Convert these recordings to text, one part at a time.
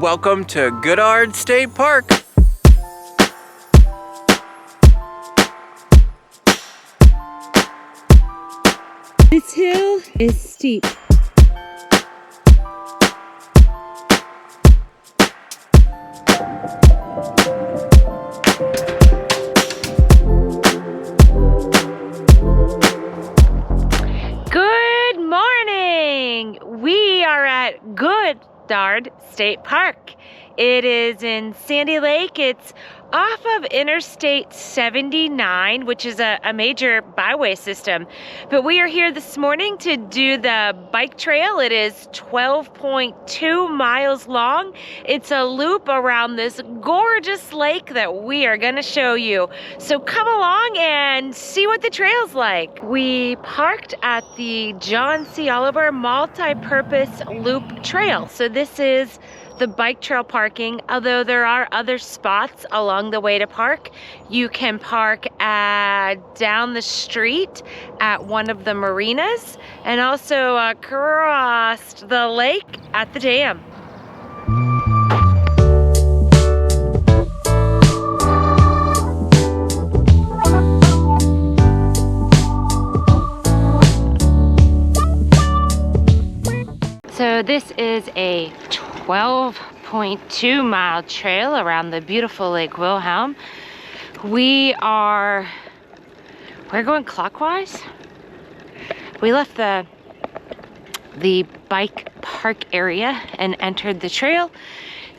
Welcome to Goddard State Park. This hill is steep. Good morning! We are at Goddard State Park. It is in Sandy Lake. It's off of Interstate 79, which is a major byway system. But we are here this morning to do the bike trail. It is 12.2 miles long. It's a loop around this gorgeous lake that we are gonna show you. So come along and see what the trail's like. We parked at the John C. Oliver Multi-Purpose Loop Trail. So this is the bike trail parking, although there are other spots along the way to park. You can park down the street at one of the marinas and also across the lake at the dam. So this is a 12.2 mile trail around the beautiful Lake Wihelm. We're going clockwise. We left the bike park area and entered the trail.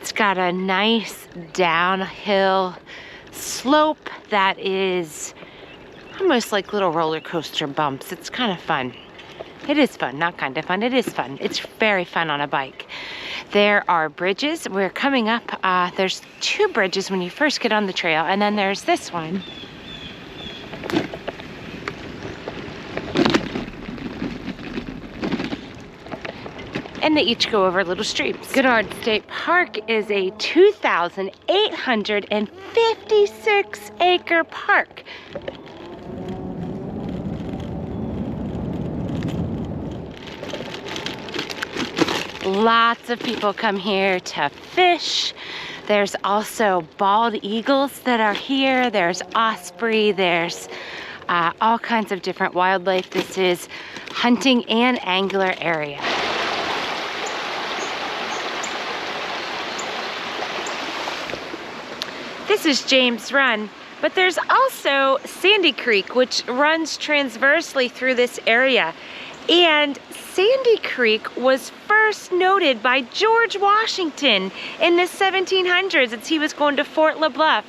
It's got a nice downhill slope that is almost like little roller coaster bumps. It's kind of fun. It is fun, not kind of fun, it is fun. It's very fun on a bike. There are bridges. We're coming up, there's two bridges when you first get on the trail, and then there's this one. And they each go over little streams. Goddard State Park is a 2,856 acre park. Lots of people come here to fish. There's also bald eagles that are here. There's osprey. There's all kinds of different wildlife. This is hunting and angler area. This is James Run, but there's also Sandy Creek, which runs transversely through this area. And Sandy Creek was first noted by George Washington in the 1700s as he was going to Fort LeBluff.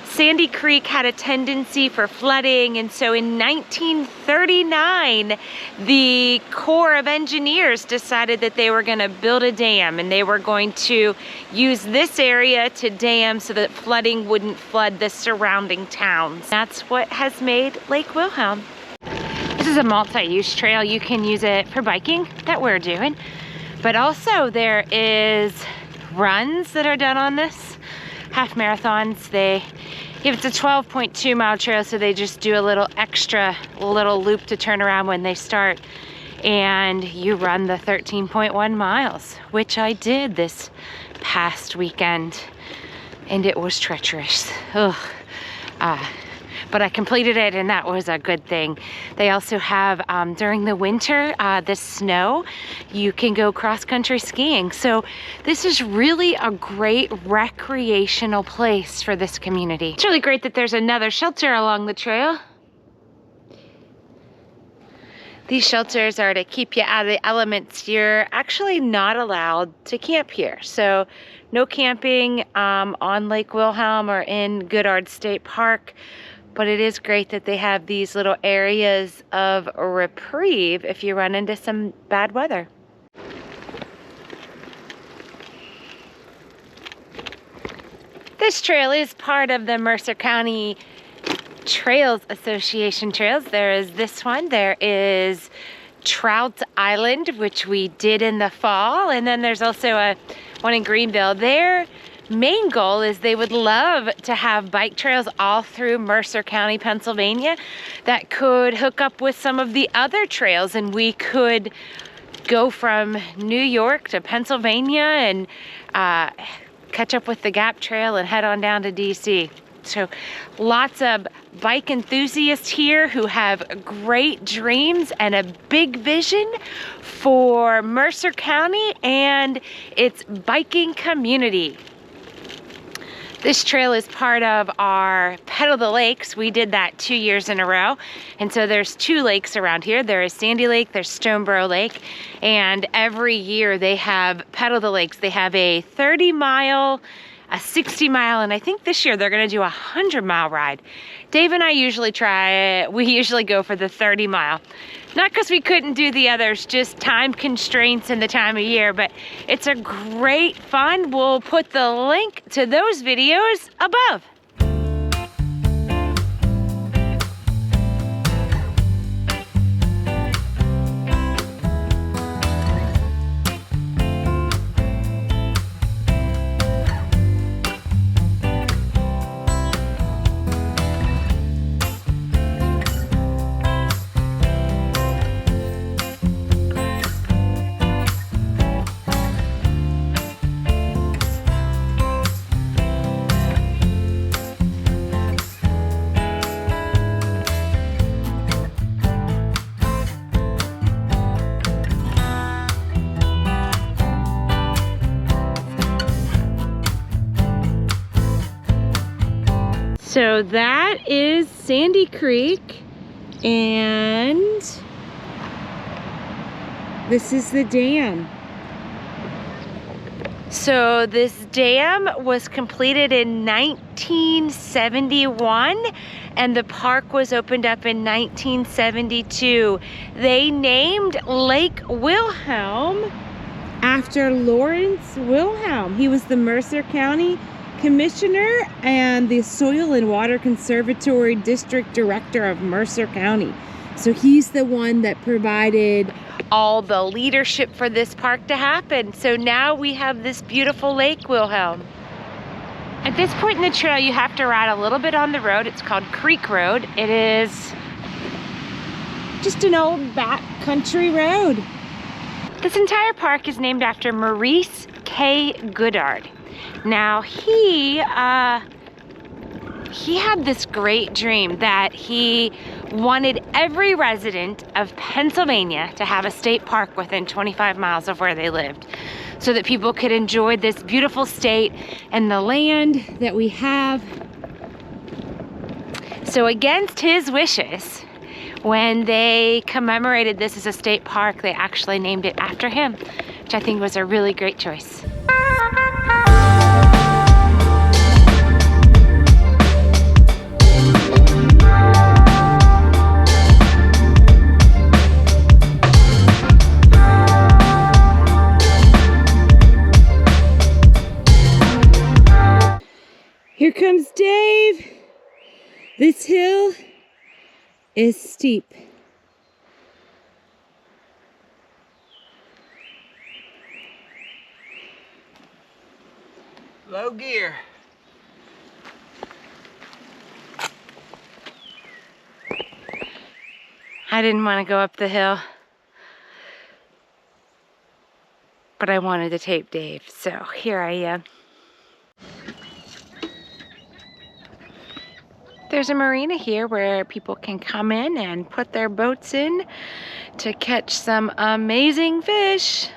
Sandy Creek had a tendency for flooding, and so in 1939, the Corps of Engineers decided that they were going to build a dam, and they were going to use this area to dam so that flooding wouldn't flood the surrounding towns. That's what has made Lake Wihelm. This is a multi-use trail. You can use it for biking that we're doing, but also there is runs that are done on this, half marathons. It's a 12.2 mile trail, so they just do a little extra little loop to turn around when they start, and you run the 13.1 miles, which I did this past weekend, and it was treacherous. Ugh. But I completed it, and that was a good thing. They also have, during the winter, the snow, you can go cross-country skiing. So this is really a great recreational place for this community. It's really great that there's another shelter along the trail. These shelters are to keep you out of the elements. You're actually not allowed to camp here. So no camping on Lake Wihelm or in Goddard State Park. But it is great that they have these little areas of reprieve if you run into some bad weather. This trail is part of the Mercer County Trails Association trails. There is this one. There is Trout Island, which we did in the fall. And then there's also one in Greenville. Their main goal is they would love to have bike trails all through Mercer County, Pennsylvania that could hook up with some of the other trails, and we could go from New York to Pennsylvania and catch up with the Gap Trail and head on down to DC. So lots of bike enthusiasts here who have great dreams and a big vision for Mercer County and its biking community. This trail is part of our Pedal the Lakes. We did that 2 years in a row. And so there's 2 lakes around here. There is Sandy Lake, there's Stoneboro Lake. And every year they have Pedal the Lakes. They have a 30-mile, a 60-mile, and I think this year they're gonna do a 100-mile ride. Dave and I usually we usually go for the 30-mile. Not because we couldn't do the others, just time constraints and the time of year, but it's a great fun. We'll put the link to those videos above. So that is Sandy Creek, and this is the dam. So this dam was completed in 1971 and the park was opened up in 1972. They named Lake Wihelm after Lawrence Wihelm. He was the Mercer County Commissioner and the Soil and Water Conservatory District Director of Mercer County. So he's the one that provided all the leadership for this park to happen. So now we have this beautiful Lake Wihelm. At this point in the trail, you have to ride a little bit on the road. It's called Creek Road. It is just an old back country road. This entire park is named after Maurice K. Goddard. Now he had this great dream that he wanted every resident of Pennsylvania to have a state park within 25 miles of where they lived, so that people could enjoy this beautiful state and the land that we have. So against his wishes, when they commemorated this as a state park, they actually named it after him, which I think was a really great choice. Here comes Dave. This hill is steep. Low gear. I didn't want to go up the hill, but I wanted to tape Dave, so here I am. There's a marina here where people can come in and put their boats in to catch some amazing fish.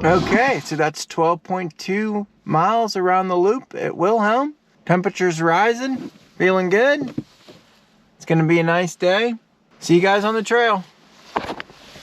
Okay, so that's 12.2 miles around the loop at Wihelm. Temperature's rising, feeling good. It's gonna be a nice day. See you guys on the trail.